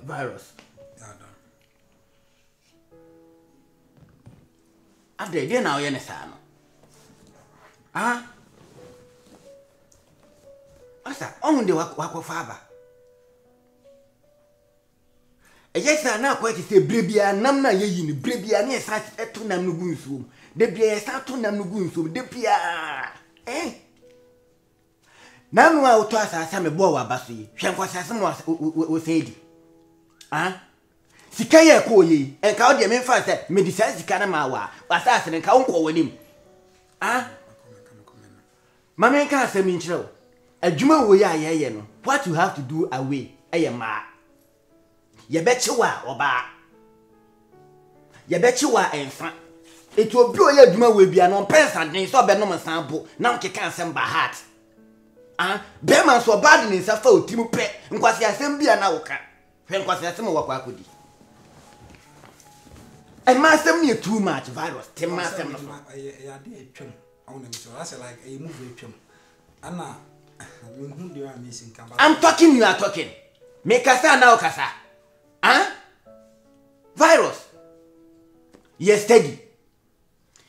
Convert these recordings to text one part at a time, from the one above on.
virus. After a day now, you're Sano. Ah, Asa, only work of father. Yes, I now quite say, Bribia, Namna Yin, Bribia, yes, I to Namugu, the Bia, Sato Namugu, the Pia, eh? Now, I'll toss us some boa bassi, Shankwas was said. Ah? Sikaya koyi, and Claudia Memphis, Medicine Sikanamawa, assassin and Count with him. Ah? Mamma can't say me, a Juma way I am. What you have to do away, I am ma. You bet you are, or ba. You bet you are, and son. It will blow your Juma will be an on person, and so Benjamin sample, now can't send by heart. Ah, Beman so bad in his affair, Timu Pet, and was the assembly an hour. When was the summer walk I could. And master me too much virus, Tema Boy. I'm talking, you are talking. Make us now, Cassa. Huh? Virus. Yes, steady.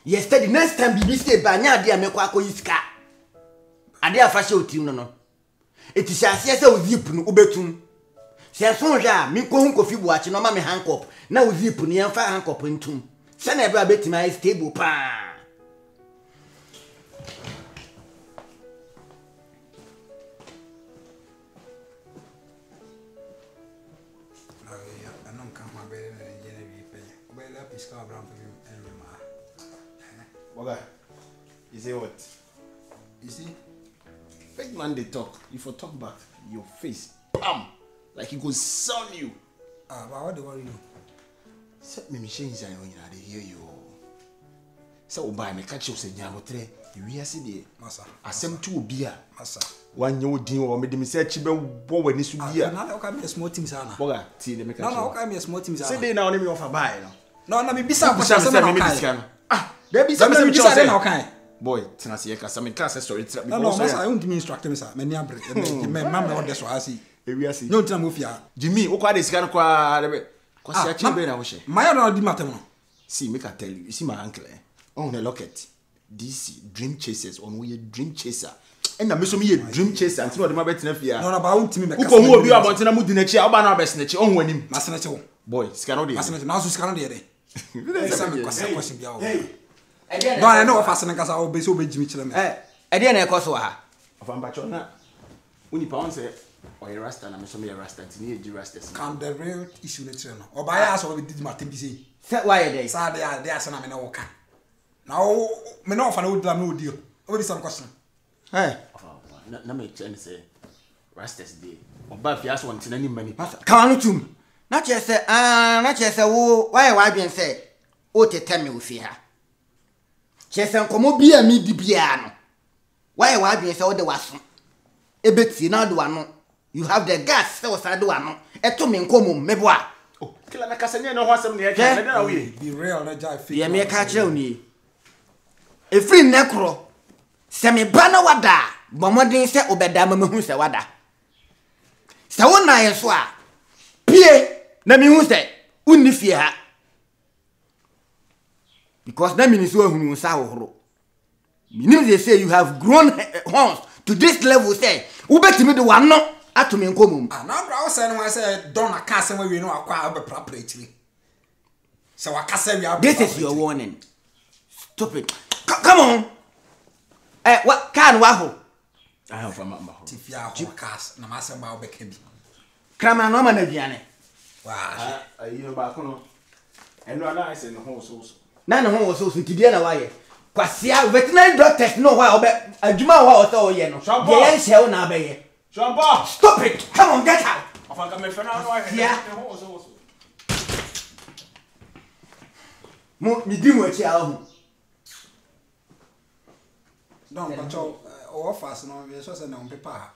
Yes, steady. Next time, be stay by now, dear Mequaco is car. And they are fashion tune, no. It is as yes, I was yipun, ubetum. Sanson, me go home coffee watching, no mammy handcuff. Now yipun, and fire handcuff in tomb. Send a bit my stable pan. Boga, you say what? You see, big man they talk. If you talk back, your face, bam, like he goes son you. But what do you want to do? Set me machines and they hear you. So buy me catch you say nyamotre. You hear see the massa. Asem two beer. Massa. One you deal or me dem say chibe bo when this beer. Now okay me small teams ana. Boga, see the make. No, okay me small teams ana. Say they now only me offer buy no. No, me bisa question me there be some say na okay. Boy, tena se yeka some can say story trap because no, massa I won't me instruct me sir. Me ni abre. Me mama what this so asi. We see. No tina mo fia. Jimmy, o kwa dey sika no kwa dey. Kwasi a chibe na wo she. My no di matter no. See, make I tell you see my uncle on the locket. DC dream chasers on we dream chaser. And na me so me dream chaser until no dey ma betina fia. No, but I won't me make. Uko hu obi abontina mu di na chi, oba na bes na chi, on wanim. Masena che wo. Boy, sika no dey. Masena che na so sika no dey. Question bia wo. Hey. No, I know if I send a casa or be so big Jimmy Chilem. I didn't know her. Of Ambachona. Uni pound say, or a rasta, and I'm so a rasta, and you rastas. Can the real issue next year? Or by us, or we did Martin busy. Set why they say they are some in a walker. Now, me no fan would no deal. What is some question? Hey, no, me say rastas day. Or by if you ask one to any money. Come on to not just say, not just say, why I been say, oh, to tell me with her. Chesen komo bia mi di bia no. Why wa adwen say wo de waso. Ebeti na do ano. You have the gas say wo sa do ano. Eto me nkomo meboa. Oh, kila na kasanye no ho asem ne ya na we. Be real na jai fit. Ye me ka kire oni. Efri nekro. Se me ba na wada. Bomodin se obeda ma mehu se wada. Se wo na ye so a. Pie na mi hu se unni fie ha. Because that means you are so meaning they say you have grown horns to this level. Say, who bet me the one no at me in common. Ah, now I said, don't a cast we know acquire properly. So I can say this is your warning. Stupid. Come on. What can waho? I have a mama. If you are cast, no matter about Becky. Crama no man again. Wow, you back on. And no nice in the whole sauce. None of us also to the why. Quasia veterinary doctors know why a Juma was all ye no. Yes, shall now be. Stop it! Come on, get out! Yeah. Me do what you are. No, but your offers no, we just on paper.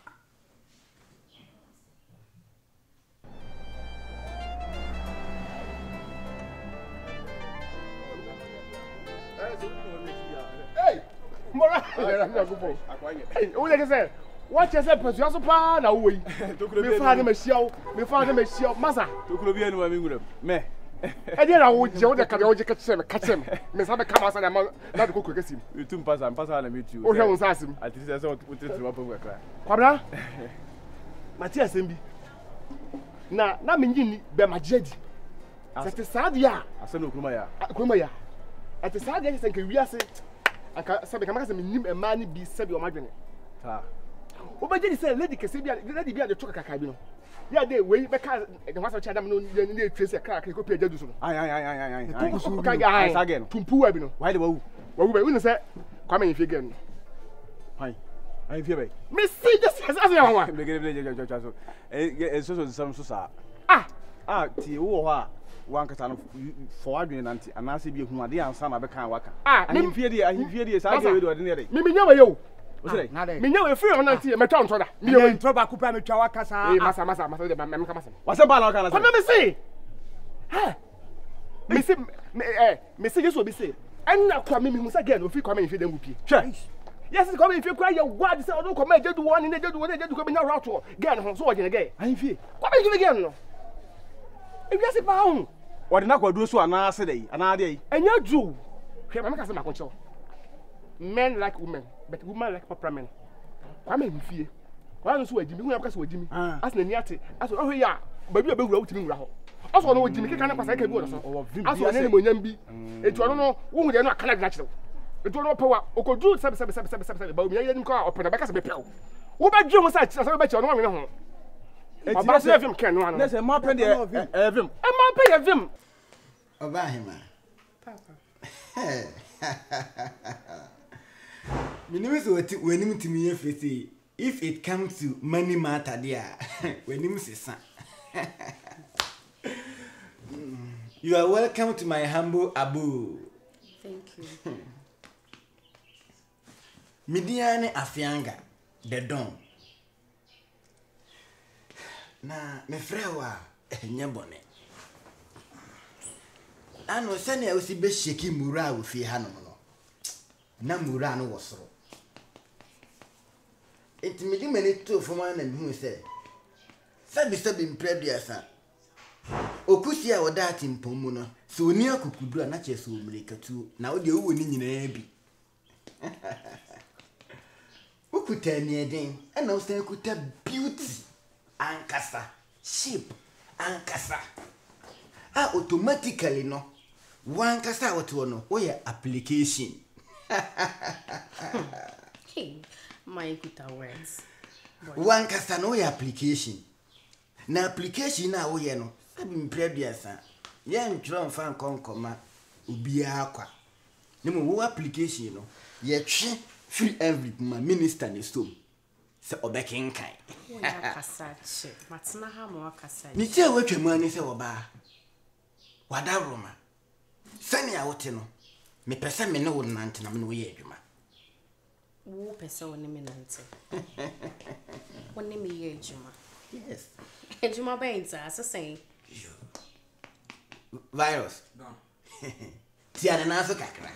Hey, Mora, hey, who like say? What you say, President? So far, now we. Me find him a show. Me find him a show. Masa. To club here, no, I'm going to me. And then I would join the cardiology catch him. Miss Abba come outside and not go quick. You two pass and pass and meet you. Oh, heavens, ask him. At least I saw what to up over. Kwabra. Matthias Mbi. Na menyi be majedi. Sete sadia. Asa no kuma ya. Kuma ya. Ate sadia je senke wiase. Aka sabe kama kase menim e ma ni bi sabe o madwene. Ta. Obaje di say lady kese bi lady bi a de to kaka bi no. Ya de we be ka de wasa cha dam no ne trace kra kra ko pia jadu so no. Ai. Kuku ka ga ai. Tumpu wa bi no. Why the wawu? Wawu be we say kwame yin fie gan no. Fine. I feel bad. Me see just as I want. So sa. Ti wo ho a wan kata no for adwene nante anase bi ehunu ade ansa na be kan waka. Ahimfie die sa ge we do ne dey. Me nya we yo. O say. Me nya we free on nante me twa ntoda. Me yo ntro ba kupa me twa waka sa. Masa de me ka masa. Wase ba na waka na say. Come me see. Ha. Me see Jesus obi say. Enna kwa me hu say girl no free kwa me yin fie dem gupi. Hwe. Yes, come in if you cry your word say don't come do one in do come na route girl ho so o gene girl. Ahimfie. Come in give girl no. If you say ba hu. Wode na kwa duro so anase dey anade yi. Enya ju. Hwe ma ka say makoncho. Men like women, but women like proper men. Kwame mfie. Kwa no so wajimi, hu ya ka so wajimi. As na ni ate, as o hwe ya, ba bi obewura wutimi nwura ho. Aso no wajimi keka na kwasa ka bi o so. Aso ne monyam bi. Etu no wo hu de no akana gina kire. Etu no power, okodu sebe ba o mi yanim ka opena ba ka se be pew. Wo ba dwe mo sa se be che no wa ho. Oba se film ken no ano. Na se ma pe de film. E ma pe ye film. Oba hima. Papa. Minimum so when him to me if it comes to money matter there when him say you are welcome to my humble abode. Thank you. Midiane afianga the don. Na me frewa nyebone. Ano sene a osi be sheki mura wo fi hanom no. Na mura no wosoro. Intimidi meni to foma na bihu se. Sabi mpreduasa. Okusi a woda atimpomu no. So oni akukudu na cheso omrekatu na wo de wo ni nyina bi. Ukuta ni eden na wo sen kuta beauty ankasa shape ankasa. Automatically no one kasa what no oya application. Hey, my good words. One kasa no oya application. Na application na oya no sabi mpreduasa. Ye ntro mfa nkonkoma obi akwa. Nemo wo application no ye twe free every minister ne so. Se obekin kan. Oya kasa che. Matna ha mo kasa. Ni tie wetwemu ani se oba. Wada Roma. Sani ya wote no. Me pese me ne wo nante na me wo ye adwuma. Wo pese wo ne me nante. Wo ne me ye adwuma. Yes. Adwuma ba nta asese. Virus. Don. Tia na so kakra.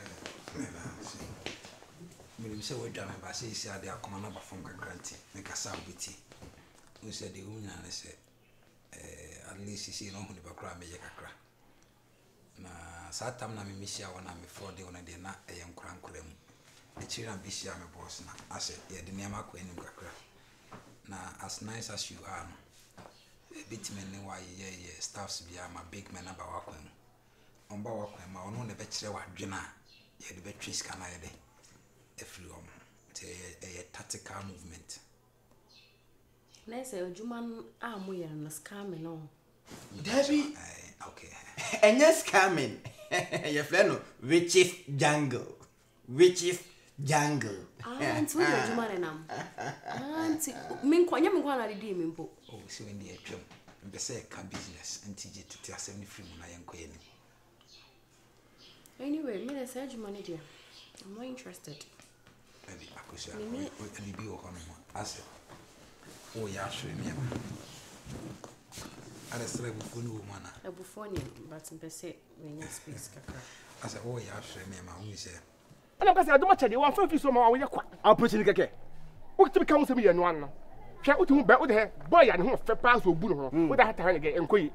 Me say we dwane ba say isi ade akoma na ba fom kakranti. Me kasa obiti. We say de unya na say at least isi no hu ne bakra me ye kakra. Na satam na me misia wona me for de wona de na eye nkurankura mu e chira bisia me boss na ase ye de niam akọ enim kakra na as nice as you are no e bitmen ne wa ye staffs bia ma big men aba wakwan omba wakwan ma ono ne be kire wadwena ye de be twist kana ye de e free om te e tactical movement Na say adwuma amu ye no scam no. Debbie. Okay. And yes, coming. Your friend, no, which is jungle. Auntie, we are Juma and Auntie, Min Quanya Mwana redeem him. Oh, so in the atrim. And say can business and teach it to tell 73 when I am queen. Anyway, me say Juma dear. I'm more interested. And the Akusha and the Bio Honor. I said, oh, yeah, sure, me. I said, woman. A buffonian, but in Besset when you speak. I said, oh, yeah, sure, me. My own say. And I say I don't much I want 50 so more we kwa. I'll put in keke. What to become some year one? Shall we bet with her? Boy, and who fair pass will boom with that time again and quit.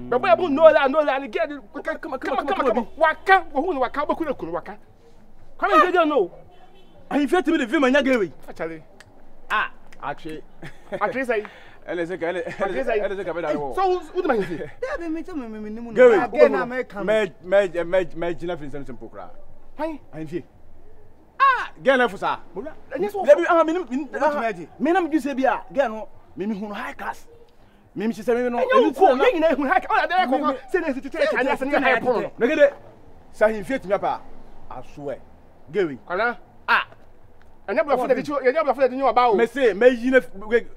But we won't know that, no, and again, come on, waka, who waka, waka. Come on, you don't know. I feel to be the film and Yagari. Actually, Actually, say, and it's a guy. So, what do I say? Made nothing sense in Pokra. Hey, I'm here. Get enough for that. Minam Gisabia, Gano, Mimi who high class. Mimi said, no, who high class. Send us to take a high point. Look at it. Say he fit me up. I swear. Gary. I never thought you about. May say, may you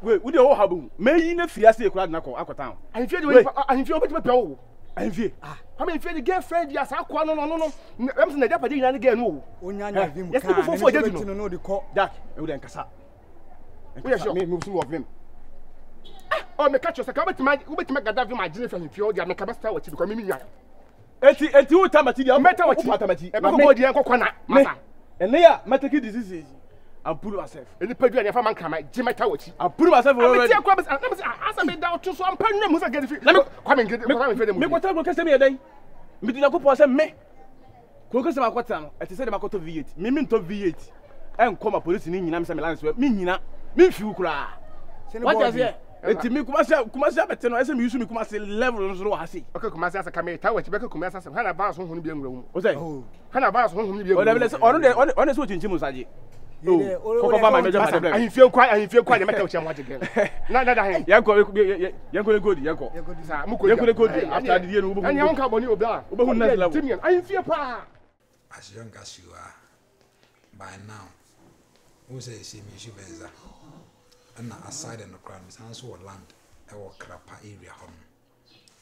with your habu. May you free as a crowd knuckle, Aquatown. I feel you. I feel. I mean, if you get friend, yes, I can't. No. I'm the deputy and again. No, yes, before you know the call that you then cassa. We are sure me move of him. Oh, me catch us. I come to my Gaddafi, my general from Fjord, and make a best what you become me. And you time at the matter what you matter. And there, matter diseases. I'll put myself. And the Pedro and your family come, Jim Tower. I'll put myself already. I'm me down to some pen. Let me come and get me. What I will catch me a day. Me did not go for me. Cocos of Aquatan, at the same Makoto V8, Mimin to V8, and come a police in Indian Samilans with Mina, Mifu cry. What is it? To me, Kumasa, but no, as a museum, Kumasa levels of Hasi. Okay, Kumasa come tower to Becca Kumasa, and Hannah Bars whom being room. Was I? Hannah Bars whom you be honest with Jimusaji. I feel quite a metal chamber again. Not that I am Yanko good, Yanko. Yanko good after the year, and young company of that. I feel pa. As young as you are, by now, who says see me, Shivenza, and aside in the crowd, Miss Hansel land, our crapper area home.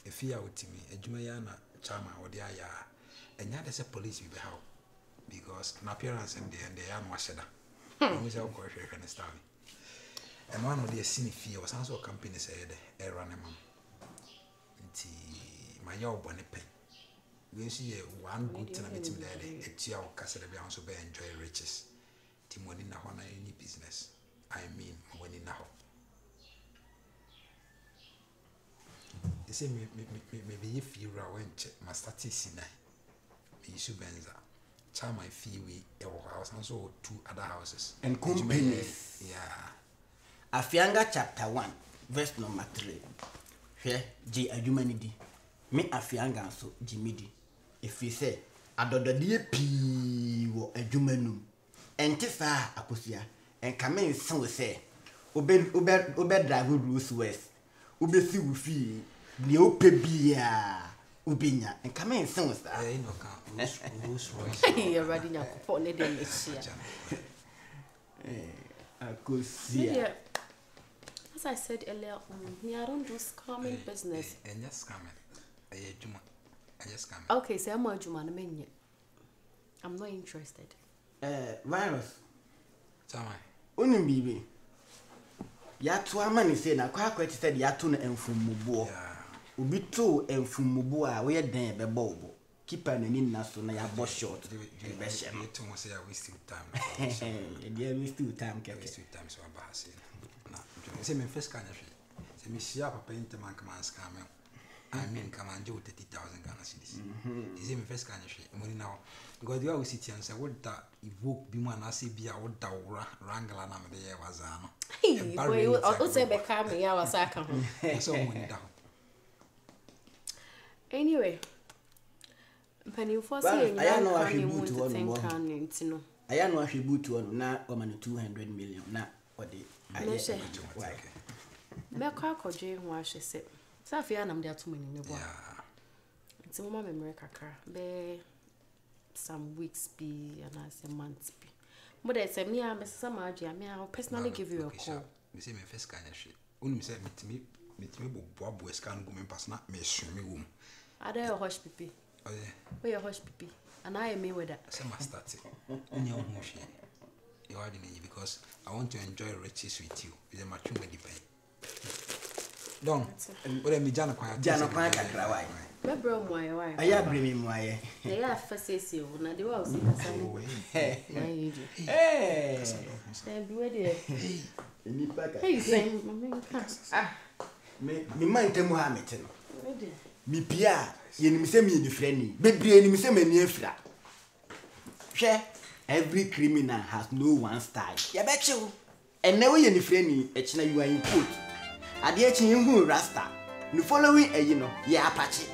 If you are with me, a Jumayana, Chama, or the Aya, and yet there's a police with the house because an appearance and they are Mashada. We shall go here and start. And one of the cine fee was also a company said, a running mum. My young bonnet pen. We see one good to meet him there, a tear of Castle also bear enjoy riches. Timon in a honor any business. I mean, when in a home. They say, maybe if you went, must start in a Benza. Charm my fee we our house and so 2 other houses and companies. Yeah. Afianga chapter 1 verse number 3. Here G ajumanidi. Me afianga so jimidi. If you say adododie pii wo ajumanum. Enti saa akosia en kame nsen we say obe drive Rolls Royce. Obe si wo fi ne ope bia Ubinya and come in soon. I know, Rolls Royce. You're ready now. Put it in this year. I could see. As I said earlier, I don't do scamming business. And just scamming. I just scam. Okay, so I'm not Juma. I'm not interested. Virus. Tell me. Only baby. Yatu mani say na kwa said yatu na enfumubo. Ubi to enfumubo we den be bobo. Keeper na ni na so na ya boss short. Be shem. You to say I waste time. Yeah, we still time ke waste time so abahase. Na, say me first kind of say me share papa interman come and scam me. I mean come and do 30,000 Ghana cedis. Is me first kind of money now. Because you always sit here and say what that evoke be man I say be a what that wrangler na me dey was ano. Hey, boy, I say be come here was aka ho. So money down. Anyway, penny for saying I know I should to one. I know I should to one na o man 200 million na o de I say why me kwa koje ho ahwe se safia na me dey ato mani ne bo nti mo ma me kakra be some weeks be and as a month be mo dey say me am say ma adua me I personally give you a call me say me first kind of shit unu say me bo scan go me pass na me hwe me wom ada your hush pipi oh yeah where your hush pipi and I am me with that say ma start nya o mo hwe you are because I want to enjoy riches with you. Is a mature depend. Don. What me Jana kwa. Jana kwa kakra wai. Me bro mo aye wai. Aya bremi mo aye. They are facing you na they wa so kasa. Hey. Say be where there. Ni paka. Hey say me ka. Ah. Me man temu ha mete no. Me pia ye nim se me ni frani. Bebre nim se me ni afra. Hwe every criminal has no one style. Ya beche wo. Enne we ye ni frani e kina you are in court. Ade e kina hu rasta. The following no ye apache.